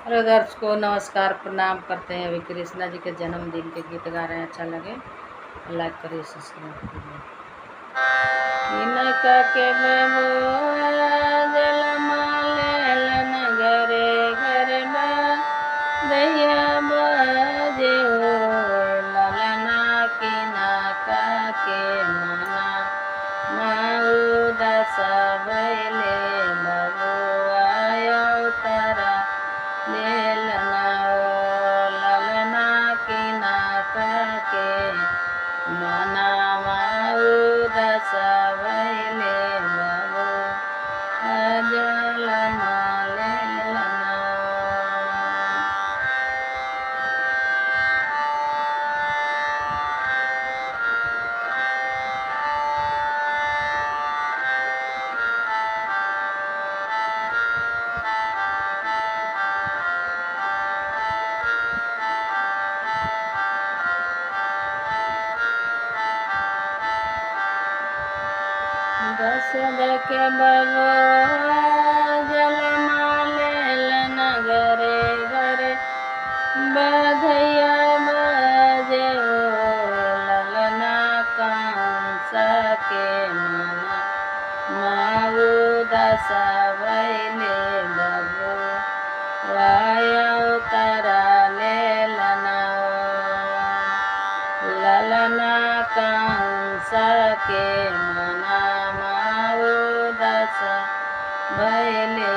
Hello दर्शकों, नमस्कार, प्रणाम करते हैं। अभी कृष्णा जी के जन्मदिन के गीत गा रहे हैं। अच्छा लगे लाइक करिए, सब्सक्राइब करिए। इनका के बबुआ जलमालेलन घरे घरे दैया बाजे हो ललना किनका के मना माऊ दशा बैले बबुआ अवतरा लेलना ललना किनका के मना माऊ दशा बैले बबुआ जलमा लेलना। दशरथ के बबुआ जलमा लेलन घरे घरे बधैया बाजे हो ललना कंस के मना माऊ दशा बैले बबुआ अवतरा लेलना ललना कंस के मना माऊ दशा बैले